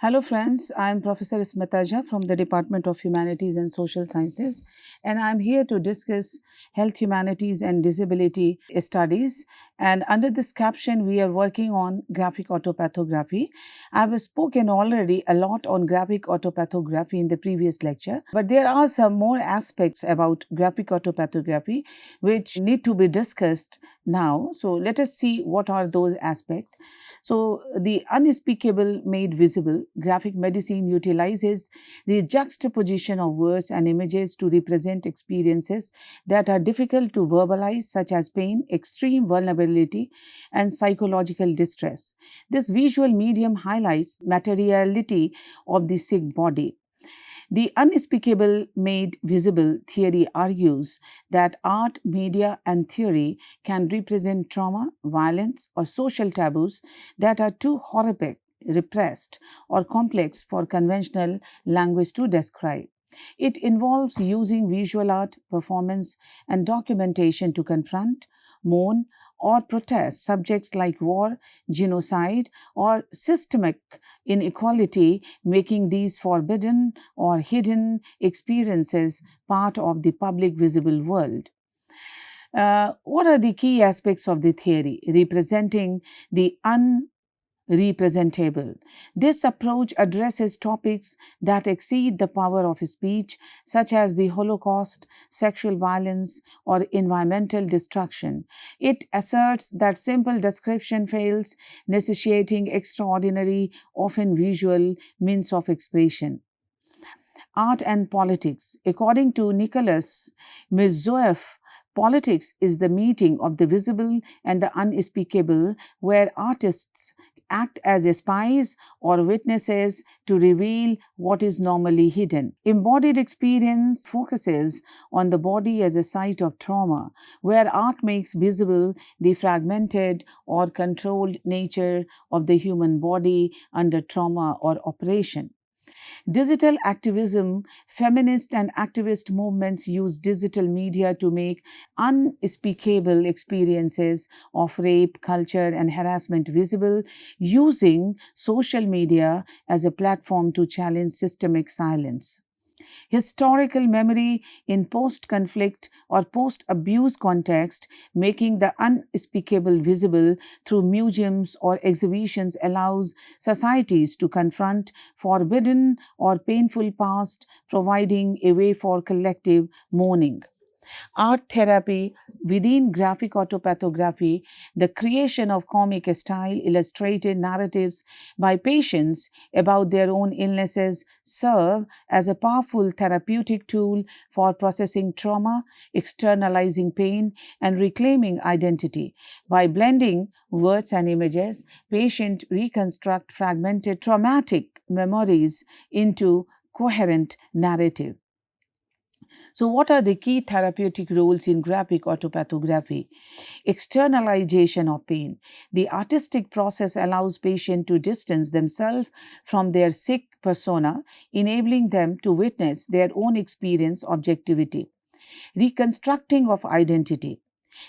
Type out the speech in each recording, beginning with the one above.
Hello friends, I am Professor Smitaja from the Department of Humanities and Social Sciences, and I am here to discuss health, humanities and disability studies. And under this caption, we are working on graphic autopathography. I have spoken already a lot on graphic autopathography in the previous lecture, but there are some more aspects about graphic autopathography which need to be discussed now. So let us see what are those aspects. So, the unspeakable made visible, graphic medicine utilizes the juxtaposition of words and images to represent experiences that are difficult to verbalize, such as pain, extreme vulnerability, and psychological distress. This visual medium highlights materiality of the sick body. The unspeakable made visible theory argues that art, media, and theory can represent trauma, violence, or social taboos that are too horrific, repressed, or complex for conventional language to describe. It involves using visual art, performance, and documentation to confront, mourn, or protest subjects like war, genocide, or systemic inequality, making these forbidden or hidden experiences part of the public visible world. What are the key aspects of the theory? Representing the unrepresentable. This approach addresses topics that exceed the power of speech, such as the Holocaust, sexual violence, or environmental destruction. It asserts that simple description fails, necessitating extraordinary, often visual, means of expression. Art and politics. According to Nicholas Mizoeff, politics is the meeting of the visible and the unspeakable, where artists act as spies or witnesses to reveal what is normally hidden. Embodied experience focuses on the body as a site of trauma, where art makes visible the fragmented or controlled nature of the human body under trauma or oppression. Digital activism, feminist and activist movements use digital media to make unspeakable experiences of rape, culture, and harassment visible, using social media as a platform to challenge systemic silence. Historical memory in post conflict or post abuse context, making the unspeakable visible through museums or exhibitions, allows societies to confront forbidden or painful past, providing a way for collective mourning. Art therapy within graphic autopathography, the creation of comic style illustrated narratives by patients about their own illnesses, serve as a powerful therapeutic tool for processing trauma, externalizing pain, and reclaiming identity. By blending words and images, patients reconstruct fragmented traumatic memories into coherent narrative. So, what are the key therapeutic roles in graphic autopathography? Externalization of pain. The artistic process allows patients to distance themselves from their sick persona, enabling them to witness their own experience objectivity. Reconstructing of identity.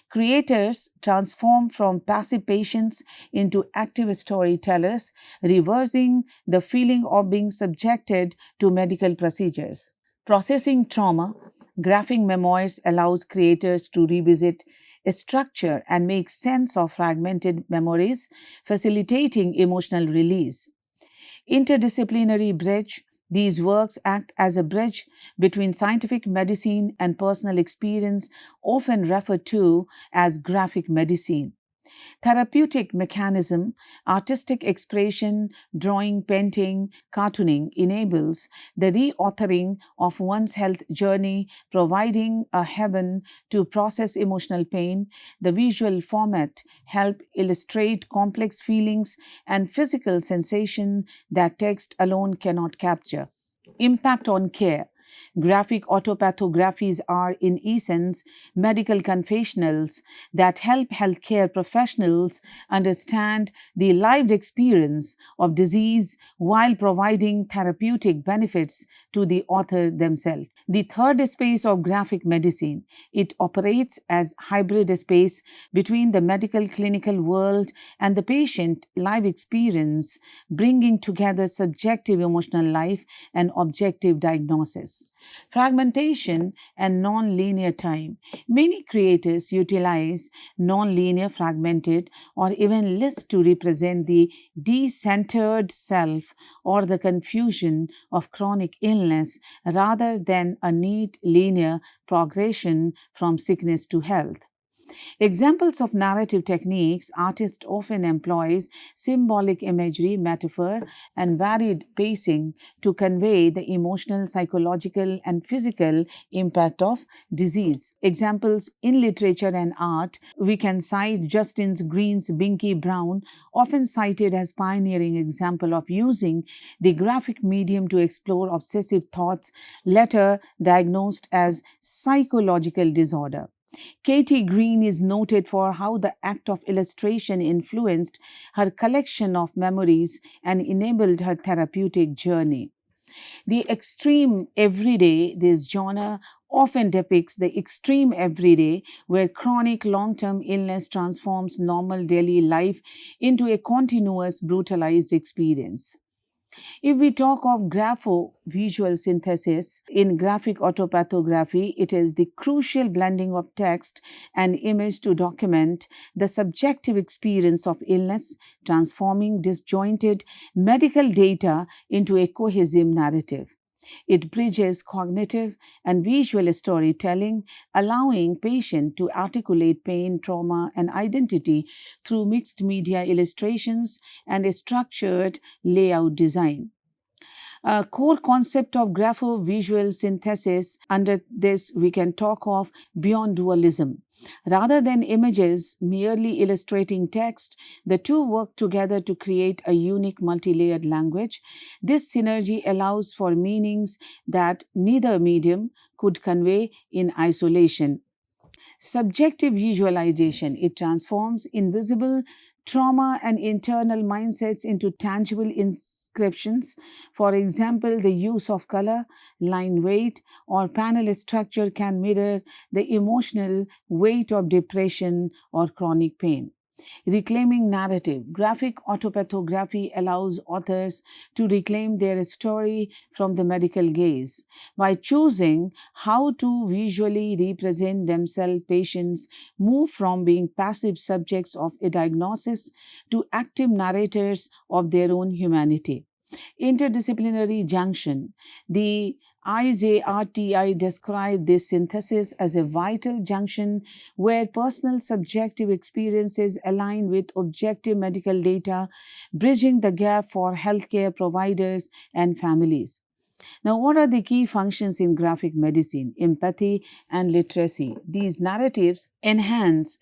Creators transform from passive patients into active storytellers, reversing the feeling of being subjected to medical procedures. Processing trauma, graphic memoirs allows creators to revisit a structure and make sense of fragmented memories, facilitating emotional release. Interdisciplinary bridge. These works act as a bridge between scientific medicine and personal experience, often referred to as graphic medicine. Therapeutic mechanism, artistic expression, drawing, painting, cartooning enables the reauthoring of one's health journey, providing a haven to process emotional pain. The visual format help illustrate complex feelings and physical sensation that text alone cannot capture. Impact on care. Graphic autopathographies are, in essence, medical confessionals that help healthcare professionals understand the lived experience of disease while providing therapeutic benefits to the author themselves. The third space of graphic medicine, it operates as hybrid space between the medical clinical world and the patient life experience, bringing together subjective emotional life and objective diagnosis. Fragmentation and non-linear time. Many creators utilize non-linear, fragmented, or even lists to represent the decentered self or the confusion of chronic illness rather than a neat linear progression from sickness to health. Examples of narrative techniques, artists often employs symbolic imagery, metaphor, and varied pacing to convey the emotional, psychological, and physical impact of disease. Examples in literature and art, we can cite Justin Green's Binky Brown, often cited as pioneering example of using the graphic medium to explore obsessive thoughts, later diagnosed as psychological disorder. Katie Green is noted for how the act of illustration influenced her collection of memories and enabled her therapeutic journey. The extreme everyday, this genre often depicts the extreme everyday where chronic long term illness transforms normal daily life into a continuous brutalized experience. If we talk of grapho-visual synthesis in graphic autopathography, it is the crucial blending of text and image to document the subjective experience of illness, transforming disjointed medical data into a cohesive narrative. It bridges cognitive and visual storytelling, allowing patient to articulate pain, trauma, and identity through mixed media illustrations and a structured layout design. A core concept of grapho-visual synthesis, under this we can talk of beyond dualism. Rather than images merely illustrating text, the two work together to create a unique multi-layered language. This synergy allows for meanings that neither medium could convey in isolation. Subjective visualization, it transforms invisible trauma and internal mindsets into tangible inscriptions. For example, the use of color, line weight, or panel structure can mirror the emotional weight of depression or chronic pain. Reclaiming narrative. Graphic autopathography allows authors to reclaim their story from the medical gaze. By choosing how to visually represent themselves, patients move from being passive subjects of a diagnosis to active narrators of their own humanity. Interdisciplinary junction. The IJRTI described this synthesis as a vital junction where personal subjective experiences align with objective medical data, bridging the gap for healthcare providers and families. Now, what are the key functions in graphic medicine? Empathy and literacy. These narratives enhance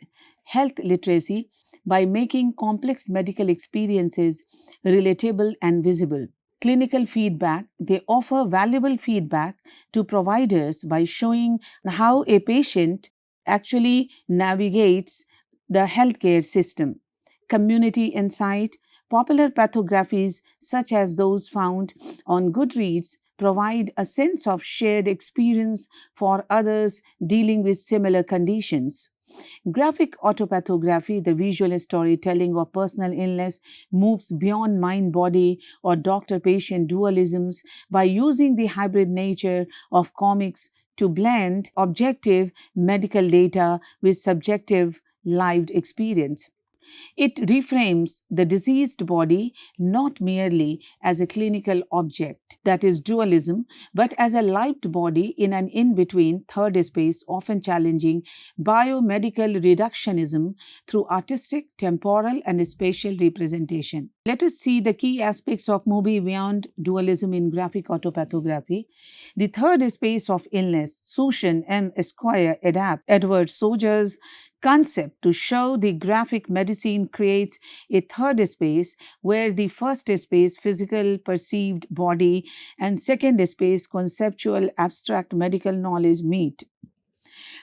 health literacy by making complex medical experiences relatable and visible. Clinical feedback, they offer valuable feedback to providers by showing how a patient actually navigates the healthcare system. Community insight, popular pathographies such as those found on Goodreads provide a sense of shared experience for others dealing with similar conditions. Graphic autopathography, the visual storytelling of personal illness, moves beyond mind body or doctor patient dualisms by using the hybrid nature of comics to blend objective medical data with subjective lived experience. It reframes the diseased body not merely as a clinical object, that is dualism, but as a lived body in an in-between third space, often challenging biomedical reductionism through artistic, temporal, and spatial representation. Let us see the key aspects of movie beyond dualism in graphic autopathography. The third space of illness, Sushan M. Esquire adapt Edward Soldier's concept to show the graphic medicine creates a third space where the first space, physical perceived body, and second space, conceptual abstract medical knowledge meet.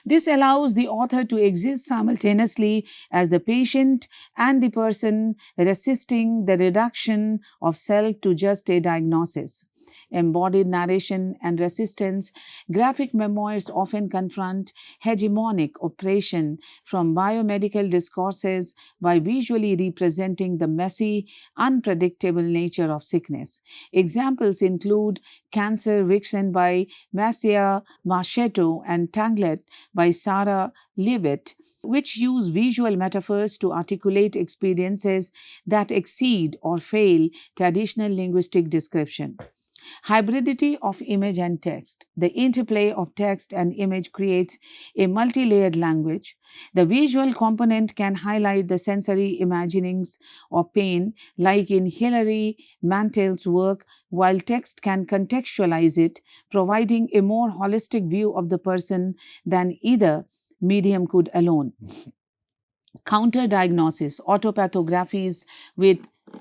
This allows the author to exist simultaneously as the patient and the person, resisting the reduction of self to just a diagnosis. Embodied narration and resistance, graphic memoirs often confront hegemonic oppression from biomedical discourses by visually representing the messy, unpredictable nature of sickness. Examples include Cancer Vixen by Marcia Marchetto and Tanglet by Sarah Leavitt, which use visual metaphors to articulate experiences that exceed or fail traditional linguistic description. Hybridity of image and text. The interplay of text and image creates a multi layered language. The visual component can highlight the sensory imaginings of pain, like in Hilary Mantel's work, while text can contextualize it, providing a more holistic view of the person than either medium could alone. Counter diagnosis, autopathographies with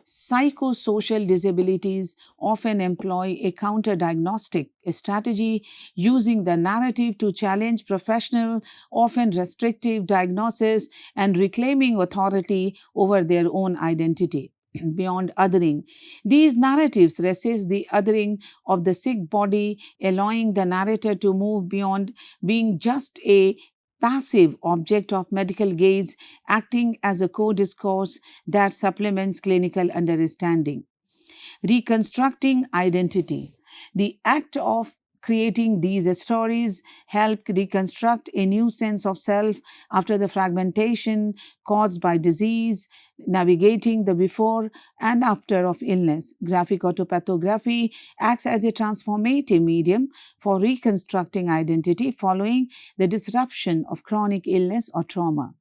psychosocial disabilities often employ a counter diagnostic strategy using the narrative to challenge professional, often restrictive diagnosis and reclaiming authority over their own identity. Beyond othering, these narratives resist the othering of the sick body, allowing the narrator to move beyond being just a passive object of medical gaze, acting as a co-discourse that supplements clinical understanding. Reconstructing identity. The act of creating these stories help reconstruct a new sense of self after the fragmentation caused by disease, navigating the before and after of illness. Graphic autopathography acts as a transformative medium for reconstructing identity following the disruption of chronic illness or trauma.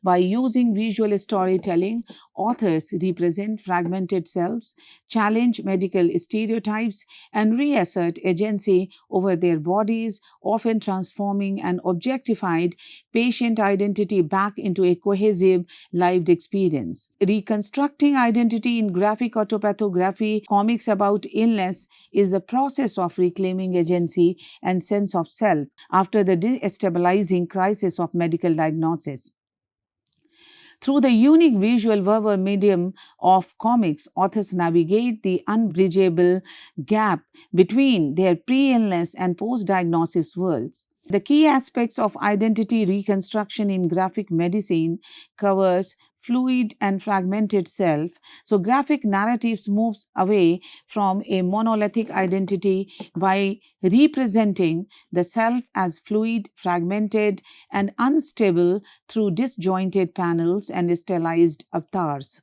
By using visual storytelling, authors represent fragmented selves, challenge medical stereotypes, and reassert agency over their bodies, often transforming an objectified patient identity back into a cohesive, lived experience. Reconstructing identity in graphic autopathography, comics about illness, is the process of reclaiming agency and sense of self after the destabilizing crisis of medical diagnosis. Through the unique visual verbal medium of comics, authors navigate the unbridgeable gap between their pre illness and post diagnosis worlds. The key aspects of identity reconstruction in graphic medicine covers fluid and fragmented self. So graphic narratives moves away from a monolithic identity by representing the self as fluid, fragmented, and unstable through disjointed panels and stylized avatars.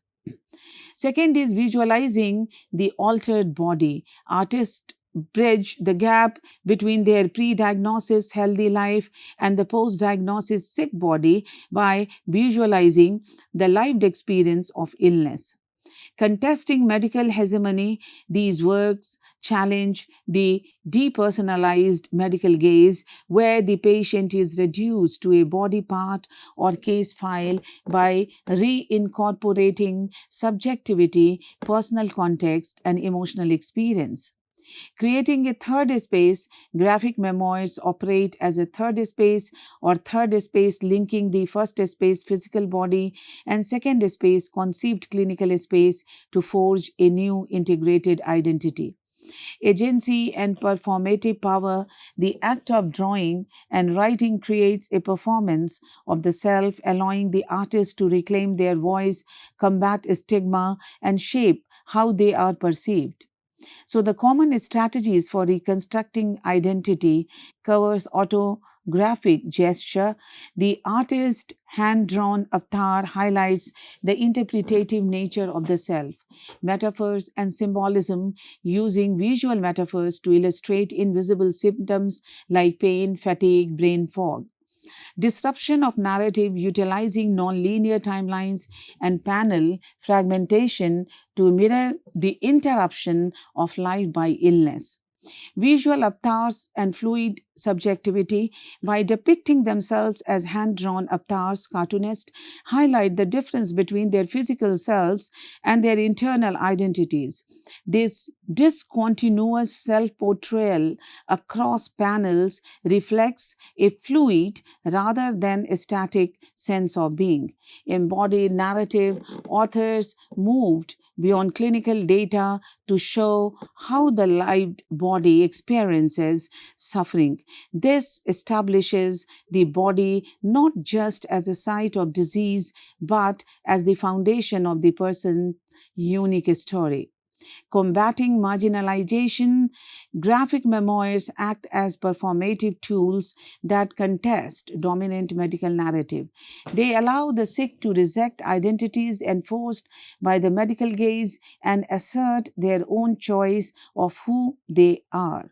Second is visualizing the altered body. Artists bridge the gap between their pre diagnosis healthy life and the post diagnosis sick body by visualizing the lived experience of illness. Contesting medical hegemony, these works challenge the depersonalized medical gaze, where the patient is reduced to a body part or case file by reincorporating subjectivity, personal context, and emotional experience. Creating a third space, graphic memoirs operate as a third space or third space linking the first space, physical body, and second space, conceived clinical space, to forge a new integrated identity. Agency and performative power, the act of drawing and writing creates a performance of the self, allowing the artist to reclaim their voice, combat stigma, and shape how they are perceived. So the common strategies for reconstructing identity covers autographic gesture. The artist hand-drawn avatar highlights the interpretative nature of the self. Metaphors and symbolism, using visual metaphors to illustrate invisible symptoms like pain, fatigue, brain fog. Disruption of narrative utilizing nonlinear timelines and panel fragmentation to mirror the interruption of life by illness. Visual avatars and fluid subjectivity, by depicting themselves as hand drawn avatars, cartoonists highlight the difference between their physical selves and their internal identities. This discontinuous self portrayal across panels reflects a fluid rather than a static sense of being. Embodied narrative authors moved beyond clinical data to show how the lived body experiences suffering. This establishes the body not just as a site of disease, but as the foundation of the person's unique story. Combating marginalization, graphic memoirs act as performative tools that contest dominant medical narrative. They allow the sick to reject identities enforced by the medical gaze and assert their own choice of who they are.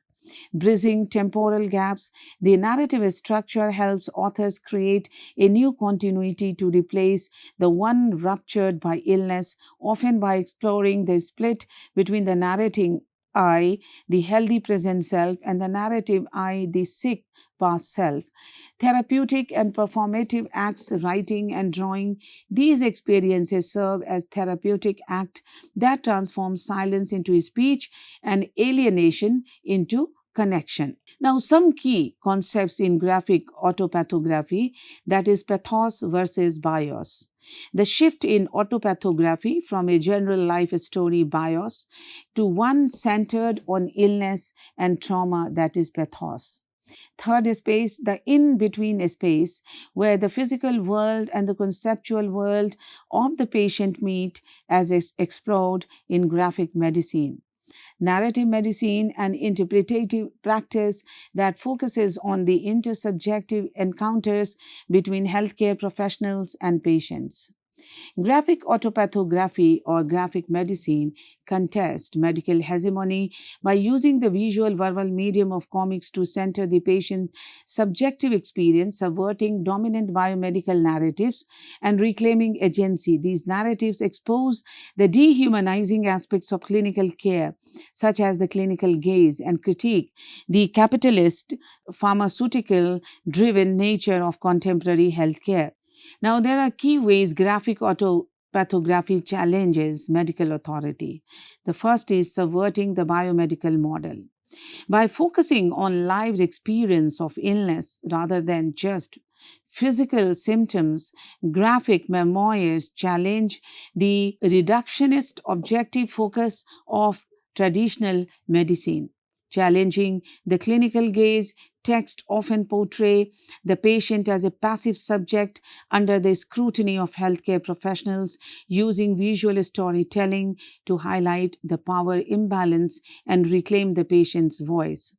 Bridging temporal gaps, the narrative structure helps authors create a new continuity to replace the one ruptured by illness, often by exploring the split between the narrating I, the healthy present self, and the narrative I, the sick past self. Therapeutic and performative acts, writing and drawing, these experiences serve as therapeutic act that transforms silence into speech and alienation into connection. Now, some key concepts in graphic autopathography, that is pathos versus bios. The shift in autopathography from a general life story bios to one centered on illness and trauma, that is pathos. Third space, the in between space, where the physical world and the conceptual world of the patient meet, as is explored in graphic medicine. Narrative medicine, and interpretative practice that focuses on the intersubjective encounters between healthcare professionals and patients. Graphic autopathography or graphic medicine contest medical hegemony by using the visual verbal medium of comics to center the patient's subjective experience, subverting dominant biomedical narratives and reclaiming agency. These narratives expose the dehumanizing aspects of clinical care, such as the clinical gaze, and critique the capitalist, pharmaceutical driven nature of contemporary healthcare. Now, there are key ways graphic autopathography challenges medical authority. The first is subverting the biomedical model. By focusing on lived experience of illness rather than just physical symptoms, graphic memoirs challenge the reductionist objective focus of traditional medicine. Challenging the clinical gaze, text often portray the patient as a passive subject under the scrutiny of healthcare professionals, using visual storytelling to highlight the power imbalance and reclaim the patient's voice.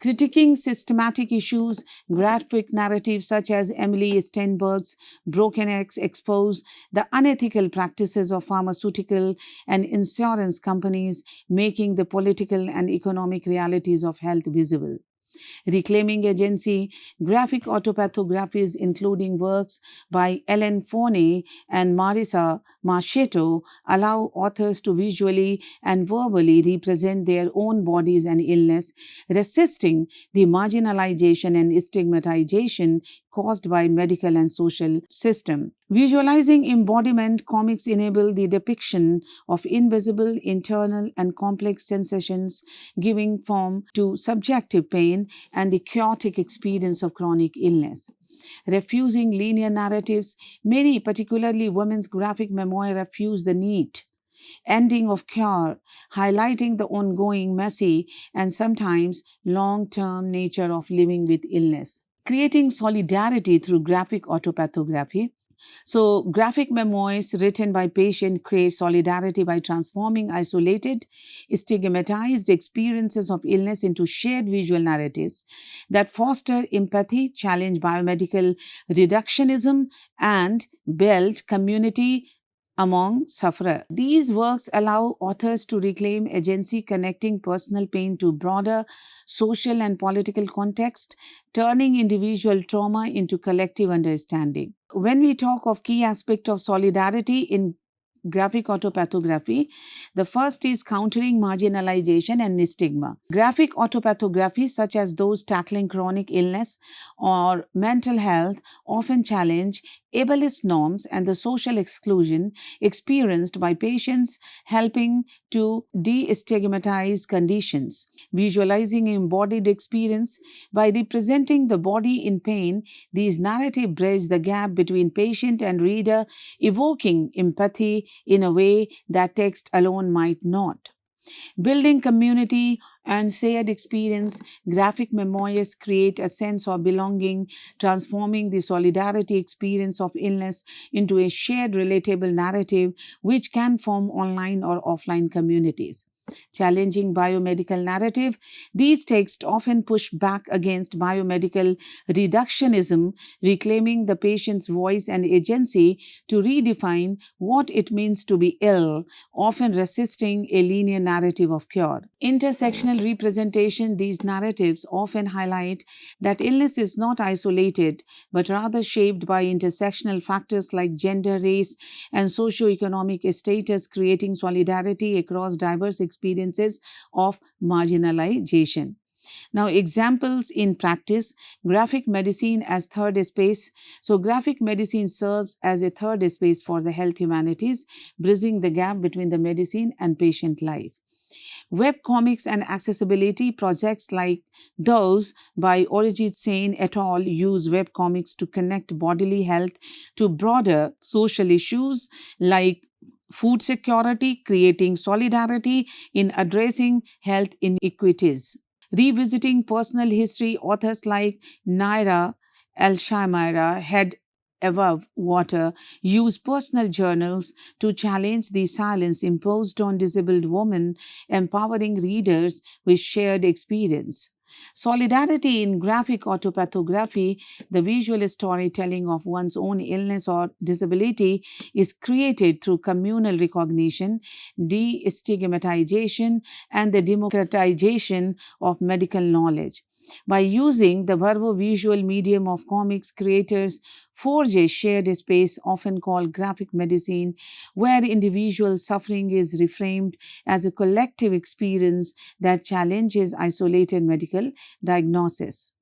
Critiquing systematic issues, graphic narratives such as Emily Steinberg's Broken Eggs expose the unethical practices of pharmaceutical and insurance companies, making the political and economic realities of health visible. Reclaiming agency, graphic autopathographies, including works by Ellen Forney and Marisa Marchetto, allow authors to visually and verbally represent their own bodies and illness, resisting the marginalization and stigmatization caused by medical and social system. Visualizing embodiment, comics enable the depiction of invisible, internal, and complex sensations, giving form to subjective pain and the chaotic experience of chronic illness. Refusing linear narratives, many, particularly women's graphic memoir, refuse the neat ending of cure, highlighting the ongoing, messy, and sometimes long term nature of living with illness. Creating solidarity through graphic autopathography. So, graphic memoirs written by patients create solidarity by transforming isolated, stigmatized experiences of illness into shared visual narratives that foster empathy, challenge biomedical reductionism, and build community among sufferers. These works allow authors to reclaim agency, connecting personal pain to broader social and political context, turning individual trauma into collective understanding. When we talk of key aspect of solidarity in graphic autopathography, the first is countering marginalization and stigma. Graphic autopathography, such as those tackling chronic illness or mental health, often challenge ableist norms and the social exclusion experienced by patients, helping to destigmatize conditions. Visualizing embodied experience by representing the body in pain, these narratives bridge the gap between patient and reader, evoking empathy in a way that text alone might not. Building community and shared experience, graphic memoirs create a sense of belonging, transforming the solidarity experience of illness into a shared relatable narrative which can form online or offline communities. Challenging biomedical narrative, these texts often push back against biomedical reductionism, reclaiming the patient's voice and agency to redefine what it means to be ill, often resisting a linear narrative of cure. Intersectional representation, these narratives often highlight that illness is not isolated, but rather shaped by intersectional factors like gender, race, and socioeconomic status, creating solidarity across diverse experiences of marginalization. Now, examples in practice, graphic medicine as third space. So, graphic medicine serves as a third space for the health humanities, bridging the gap between the medicine and patient life. Web comics and accessibility projects like those by Orijit Sen et al. Use web comics to connect bodily health to broader social issues like food security, creating solidarity in addressing health inequities. Revisiting personal history, authors like Naira Elshamira Head Above Water use personal journals to challenge the silence imposed on disabled women, empowering readers with shared experience. Solidarity in graphic autopathography, the visual storytelling of one's own illness or disability, is created through communal recognition, destigmatization, and the democratization of medical knowledge. By using the verbo-visual medium of comics, creators forge a shared space often called graphic medicine, where individual suffering is reframed as a collective experience that challenges isolated medical diagnosis.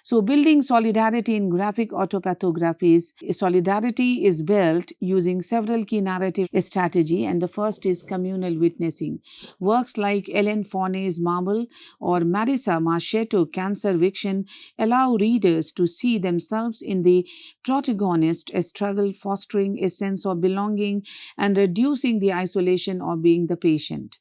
So, building solidarity in graphic autopathographies, solidarity is built using several key narrative strategy, and the first is communal witnessing. Works like Ellen Forney's Marble or Marisa Macheto Cancer Fiction allow readers to see themselves in the protagonist, a struggle fostering a sense of belonging and reducing the isolation of being the patient.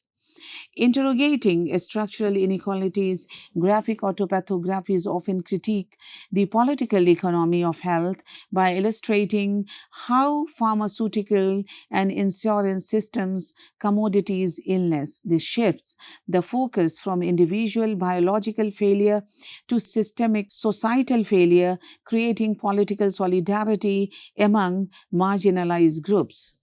Interrogating structural inequalities, graphic autopathographies often critique the political economy of health by illustrating how pharmaceutical and insurance systems commodities illness. This shifts the focus from individual biological failure to systemic societal failure, creating political solidarity among marginalized groups.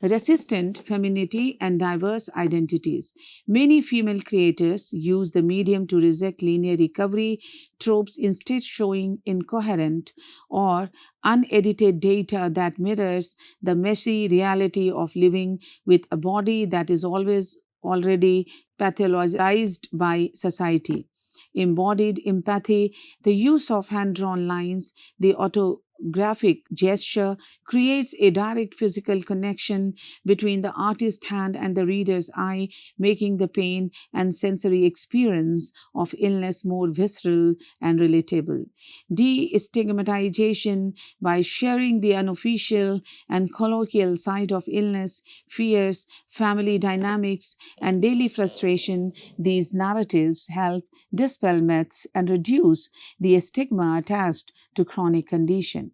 Resistant femininity and diverse identities. Many female creators use the medium to reject linear recovery tropes, instead showing incoherent or unedited data that mirrors the messy reality of living with a body that is always already pathologized by society. Embodied empathy, the use of hand drawn lines, the autographic gesture creates a direct physical connection between the artist's hand and the reader's eye, making the pain and sensory experience of illness more visceral and relatable. Destigmatization, by sharing the unofficial and colloquial side of illness, fears, family dynamics, and daily frustration, these narratives help dispel myths and reduce the stigma attached to chronic condition.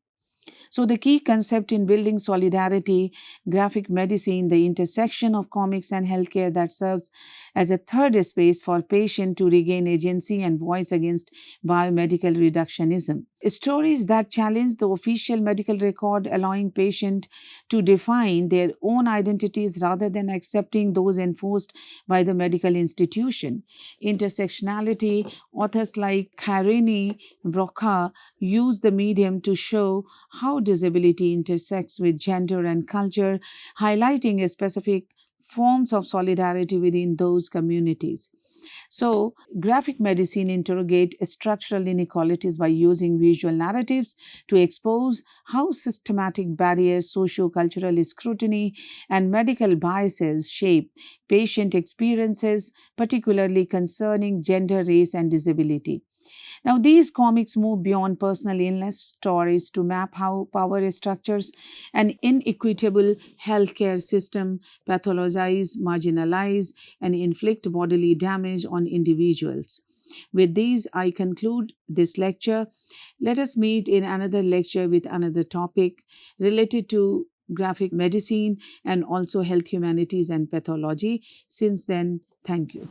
So, the key concept in building solidarity, graphic medicine, the intersection of comics and healthcare that serves as a third space for patient to regain agency and voice against biomedical reductionism. Stories that challenge the official medical record, allowing patients to define their own identities rather than accepting those enforced by the medical institution. Intersectionality, authors like Karini Broca use the medium to show how disability intersects with gender and culture, highlighting specific forms of solidarity within those communities. So, graphic medicine interrogate structural inequalities by using visual narratives to expose how systematic barriers, socio-cultural scrutiny, and medical biases shape patient experiences, particularly concerning gender, race, and disability. Now, these comics move beyond personal illness stories to map how power structures an inequitable healthcare system pathologize, marginalize, and inflict bodily damage on individuals. With these, I conclude this lecture. Let us meet in another lecture with another topic related to graphic medicine and also health humanities and pathology. Since then, thank you.